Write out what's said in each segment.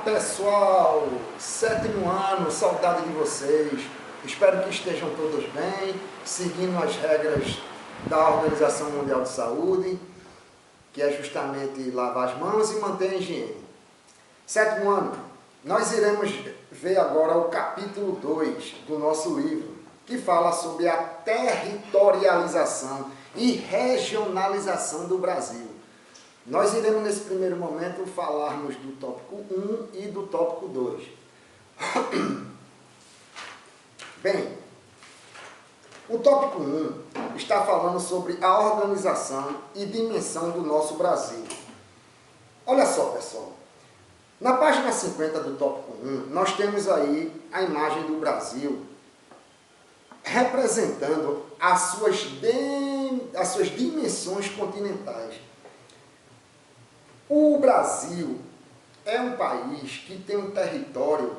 pessoal, 7º ano, saudade de vocês. Espero que estejam todos bem, seguindo as regras da Organização Mundial de Saúde, que é justamente lavar as mãos e manter a higiene. 7º ano, nós iremos ver agora o capítulo 2 do nosso livro, que fala sobre a territorialização e regionalização do Brasil. Nós iremos, nesse primeiro momento, falarmos do tópico 1 e do tópico 2. Bem, o tópico 1 está falando sobre a organização e dimensão do nosso Brasil. Olha só, pessoal. Na página 50 do tópico 1, nós temos aí a imagem do Brasil representando as suas dimensões continentais. O Brasil é um país que tem um território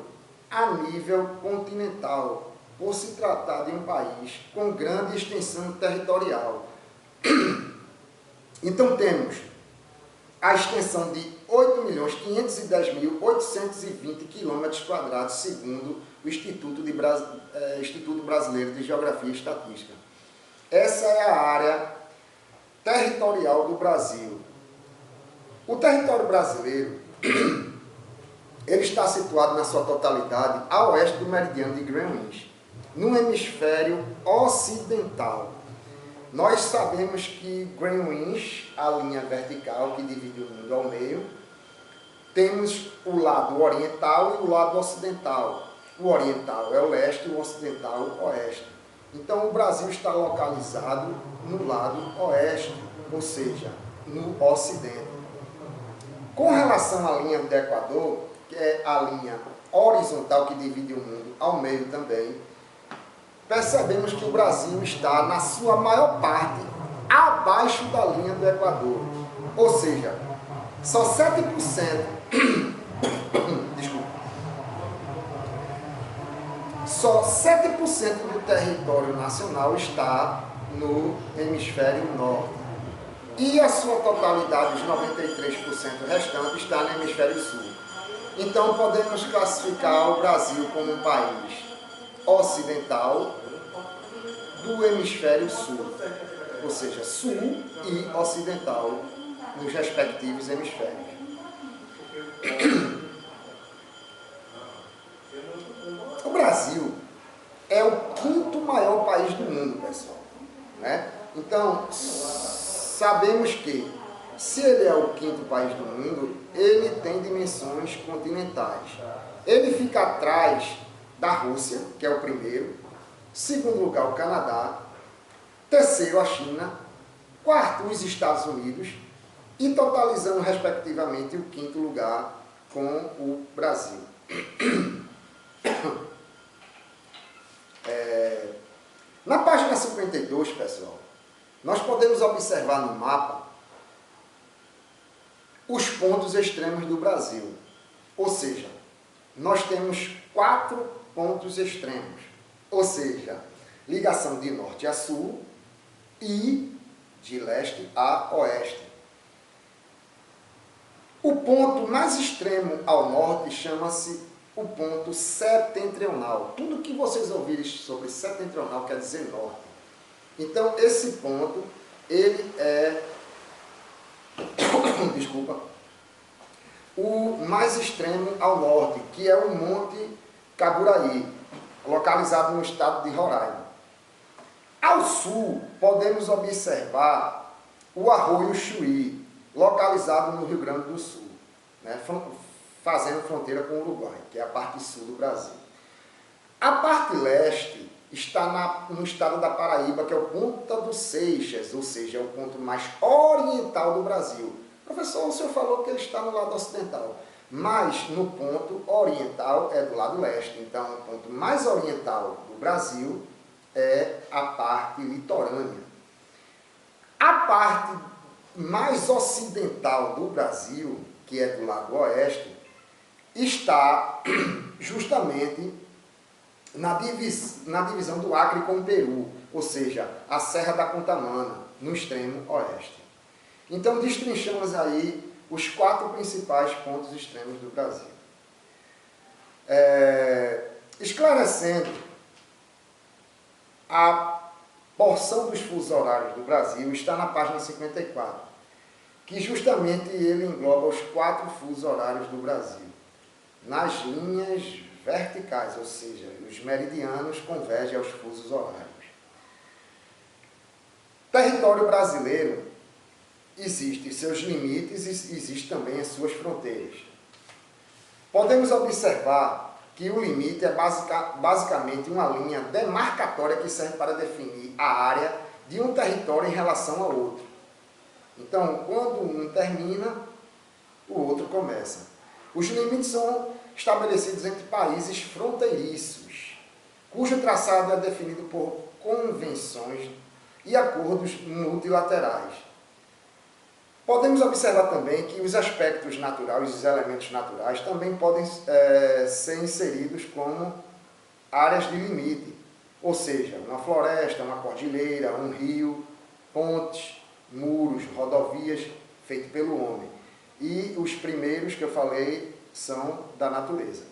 a nível continental, por se tratar de um país com grande extensão territorial. Então temos a extensão de 8.510.820 km², segundo o Instituto Brasileiro de Geografia e Estatística. Essa é a área territorial do Brasil. O território brasileiro ele está situado na sua totalidade a oeste do meridiano de Greenwich, no hemisfério ocidental. Nós sabemos que Greenwich, a linha vertical que divide o mundo ao meio, temos o lado oriental e o lado ocidental. O oriental é o leste e o ocidental o oeste. Então o Brasil está localizado no lado oeste, ou seja, no ocidente. Com relação à linha do Equador, que é a linha horizontal que divide o mundo ao meio também, percebemos que o Brasil está, na sua maior parte, abaixo da linha do Equador. Ou seja, só 7%, desculpa, só 7% do território nacional está no hemisfério norte. E a sua totalidade, os 93% restantes, está no hemisfério sul. Então podemos classificar o Brasil como um país ocidental do hemisfério sul, ou seja, sul e ocidental nos respectivos hemisférios. O Brasil é o 5º maior país do mundo, pessoal, né? Então, sabemos que, se ele é o 5º país do mundo, ele tem dimensões continentais. Ele fica atrás da Rússia, que é o primeiro, segundo lugar o Canadá, terceiro a China, quarto os Estados Unidos e totalizando respectivamente o 5º lugar com o Brasil. Na página 52, pessoal, nós podemos observar no mapa os pontos extremos do Brasil. Ou seja, nós temos 4 pontos extremos. Ou seja, ligação de norte a sul e de leste a oeste. O ponto mais extremo ao norte chama-se o ponto setentrional. Tudo que vocês ouvirem sobre setentrional quer dizer norte. Então, esse ponto, ele é, desculpa, o mais extremo ao norte, que é o Monte Caburaí, localizado no estado de Roraima. Ao sul, podemos observar o Arroio Chuí, localizado no Rio Grande do Sul, né, fazendo fronteira com o Uruguai, que é a parte sul do Brasil. A parte leste está no estado da Paraíba, que é o Ponta dos Seixas, ou seja, é o ponto mais oriental do Brasil. Professor, o senhor falou que ele está no lado ocidental, mas no ponto oriental é do lado leste. Então, o ponto mais oriental do Brasil é a parte litorânea. A parte mais ocidental do Brasil, que é do lado oeste, está justamente na divisão do Acre com o Peru, ou seja, a Serra da Contamana, no extremo oeste. Então, destrinchamos aí os 4 principais pontos extremos do Brasil. esclarecendo a porção dos fusos horários do Brasil, está na página 54, que justamente ele engloba os 4 fusos horários do Brasil, nas linhas verticais, ou seja, os meridianos convergem aos fusos horários. O território brasileiro existe seus limites e existe também as suas fronteiras. Podemos observar que o limite é basicamente uma linha demarcatória que serve para definir a área de um território em relação ao outro. Então, quando um termina, o outro começa. Os limites são estabelecidos entre países fronteiriços, cujo traçado é definido por convenções e acordos multilaterais. Podemos observar também que os aspectos naturais, os elementos naturais, também podem ser inseridos como áreas de limite, ou seja, uma floresta, uma cordilheira, um rio, pontes, muros, rodovias, feito pelo homem. E os primeiros que eu falei são da natureza.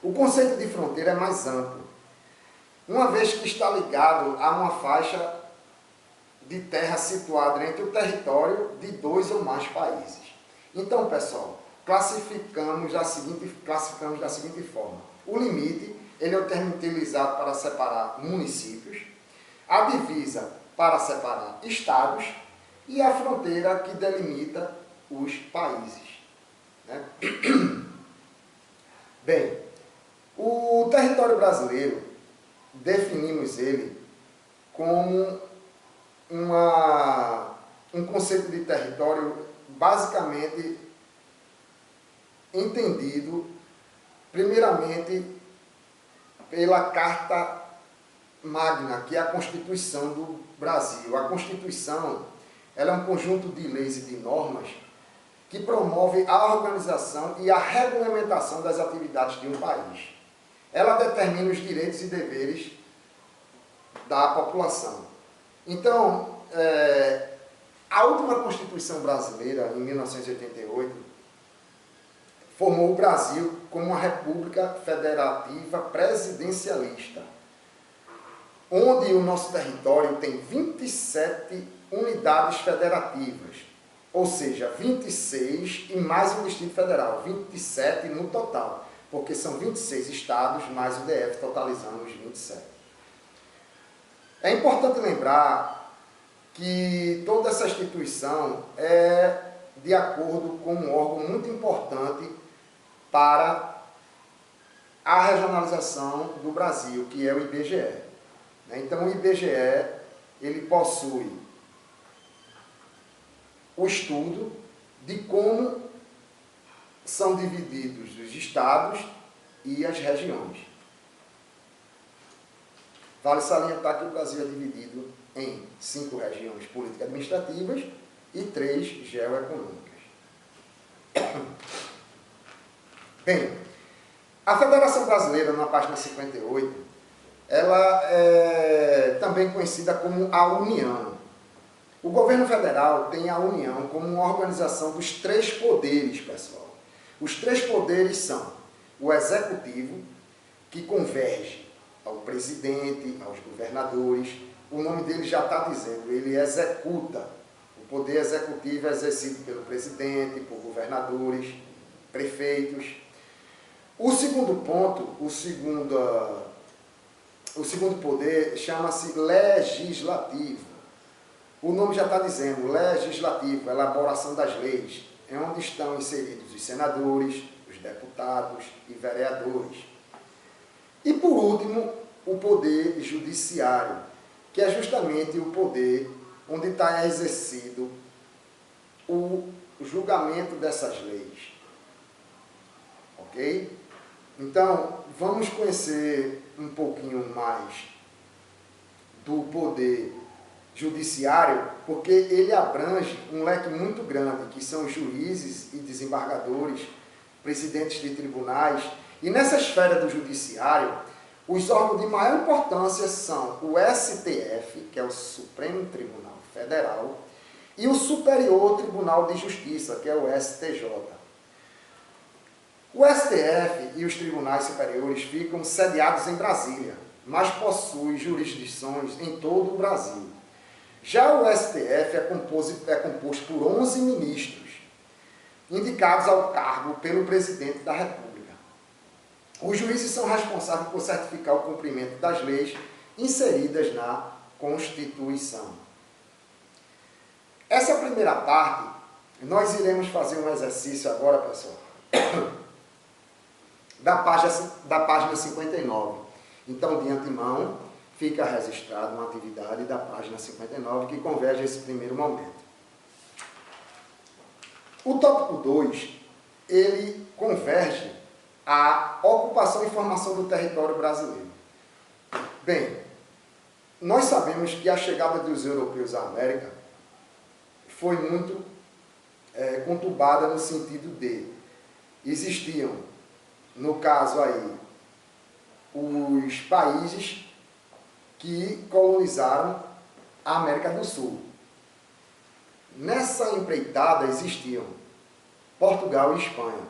O conceito de fronteira é mais amplo, uma vez que está ligado a uma faixa de terra situada entre o território de 2 ou mais países. Então, pessoal, classificamos da seguinte forma. O limite, ele é o termo utilizado para separar municípios, a divisa para separar estados e a fronteira que delimita os países. Né? Bem, o território brasileiro, definimos ele como um conceito de território basicamente entendido, primeiramente, pela Carta Magna, que é a Constituição do Brasil. A Constituição, ela é um conjunto de leis e de normas que promove a organização e a regulamentação das atividades de um país. Ela determina os direitos e deveres da população. Então, a última Constituição brasileira, em 1988, formou o Brasil como uma república federativa presidencialista, onde o nosso território tem 27 unidades federativas, ou seja, 26 e mais um Distrito Federal, 27 no total, porque são 26 estados mais o DF, totalizando os 27. É importante lembrar que toda essa instituição é de acordo com um órgão muito importante para a regionalização do Brasil, que é o IBGE. Então, o IBGE, ele possui o estudo de como são divididos os estados e as regiões. Vale salientar que o Brasil é dividido em 5 regiões político-administrativas e 3 geoeconômicas. Bem, a Federação Brasileira, na página 58, ela é também conhecida como a União. O governo federal tem a União como uma organização dos 3 poderes, pessoal. Os 3 poderes são o Executivo, que converge ao presidente, aos governadores. O nome dele já está dizendo, ele executa. O poder executivo é exercido pelo presidente, por governadores, prefeitos. O segundo ponto, o segundo poder chama-se legislativo. O nome já está dizendo, legislativo, elaboração das leis, é onde estão inseridos os senadores, os deputados e vereadores. E, por último, o poder judiciário, que é justamente o poder onde está exercido o julgamento dessas leis. Ok? Então, vamos conhecer um pouquinho mais do poder judiciário, porque ele abrange um leque muito grande, que são os juízes e desembargadores, presidentes de tribunais. E nessa esfera do judiciário, os órgãos de maior importância são o STF, que é o Supremo Tribunal Federal, e o Superior Tribunal de Justiça, que é o STJ. O STF e os tribunais superiores ficam sediados em Brasília, mas possuem jurisdições em todo o Brasil. Já o STF é composto por 11 ministros, indicados ao cargo pelo presidente da República. Os juízes são responsáveis por certificar o cumprimento das leis inseridas na Constituição. Essa primeira parte, nós iremos fazer um exercício agora, pessoal, da página 59. Então, de antemão, fica registrada uma atividade da página 59 que converge a esse primeiro momento. O tópico 2, ele converge à ocupação e formação do território brasileiro. Bem, nós sabemos que a chegada dos europeus à América foi muito conturbada no sentido de existiam, no caso aí, os países que colonizaram a América do Sul. Nessa empreitada existiam Portugal e Espanha.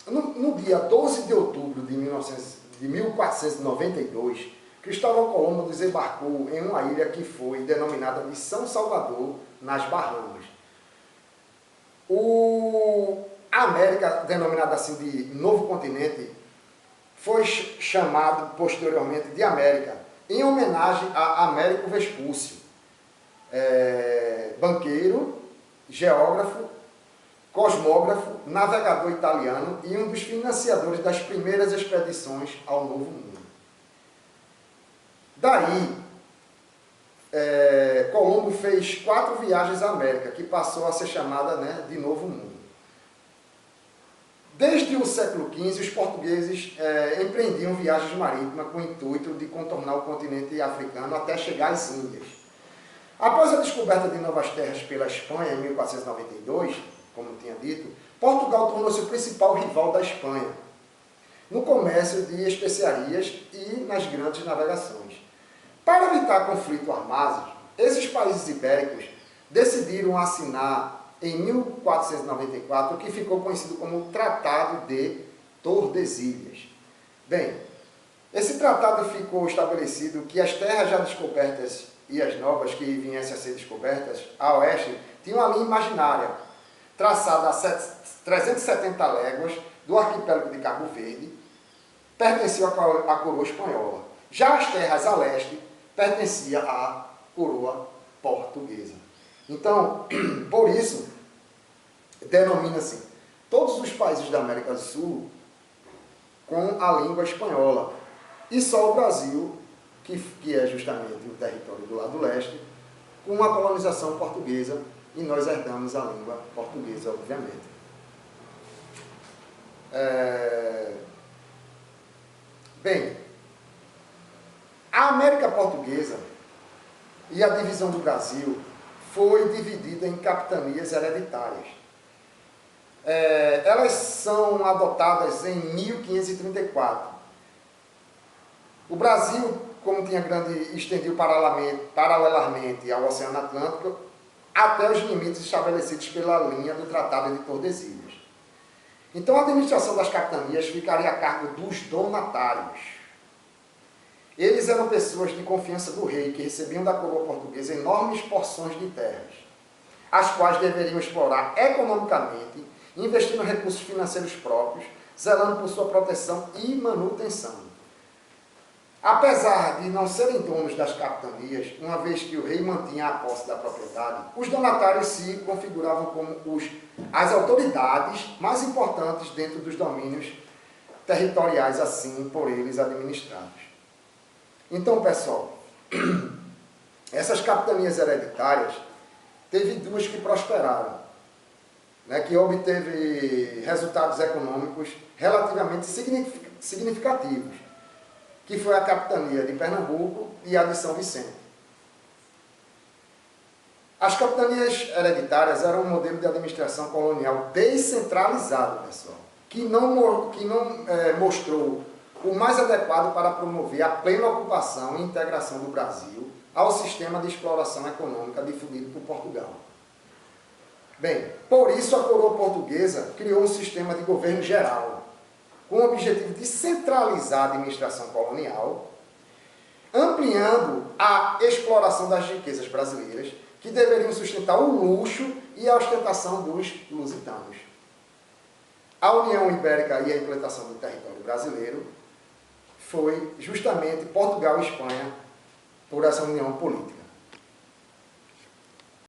No dia 12 de outubro de 1492, Cristóvão Colombo desembarcou em uma ilha que foi denominada de São Salvador, nas Bahamas. A América, denominada assim de Novo Continente, foi chamado posteriormente de América, em homenagem a Américo Vespúcio, banqueiro, geógrafo, cosmógrafo, navegador italiano e um dos financiadores das primeiras expedições ao Novo Mundo. Daí, Colombo fez 4 viagens à América, que passou a ser chamada, de Novo Mundo. Desde o século XV, os portugueses empreendiam viagens marítimas com o intuito de contornar o continente africano até chegar às Índias. Após a descoberta de novas terras pela Espanha em 1492, como tinha dito, Portugal tornou-se o principal rival da Espanha no comércio de especiarias e nas grandes navegações. Para evitar conflitos armados, esses países ibéricos decidiram assinar em 1494 o que ficou conhecido como o Tratado de Tordesilhas. Bem, esse tratado ficou estabelecido que as terras já descobertas e as novas que viessem a ser descobertas a oeste tinham uma linha imaginária, traçada a 370 léguas do arquipélago de Cabo Verde, pertenciam à coroa espanhola. Já as terras a leste pertenciam à coroa portuguesa. Então, por isso, denomina-se todos os países da América do Sul com a língua espanhola. E só o Brasil, que é justamente o território do lado leste, com uma colonização portuguesa, e nós herdamos a língua portuguesa, obviamente. Bem, a América Portuguesa e a divisão do Brasil foi dividida em capitanias hereditárias. Elas são adotadas em 1534. O Brasil, como tinha estendiu paralelamente ao Oceano Atlântico, até os limites estabelecidos pela linha do Tratado de Tordesilhas. Então, a administração das capitanias ficaria a cargo dos donatários. Eles eram pessoas de confiança do rei, que recebiam da coroa portuguesa enormes porções de terras, as quais deveriam explorar economicamente, investindo recursos financeiros próprios, zelando por sua proteção e manutenção. Apesar de não serem donos das capitanias, uma vez que o rei mantinha a posse da propriedade, os donatários se configuravam como as autoridades mais importantes dentro dos domínios territoriais, assim por eles administrados. Então, pessoal, essas capitanias hereditárias, teve 2 que prosperaram, que obteve resultados econômicos relativamente significativos, que foi a capitania de Pernambuco e a de São Vicente. As capitanias hereditárias eram um modelo de administração colonial descentralizado, pessoal, que não mostrou o mais adequado para promover a plena ocupação e integração do Brasil ao sistema de exploração econômica difundido por Portugal. Bem, por isso a coroa portuguesa criou um sistema de governo geral, com o objetivo de centralizar a administração colonial, ampliando a exploração das riquezas brasileiras, que deveriam sustentar o luxo e a ostentação dos lusitanos. A União Ibérica e a implantação do território brasileiro foi justamente Portugal e Espanha por essa união política.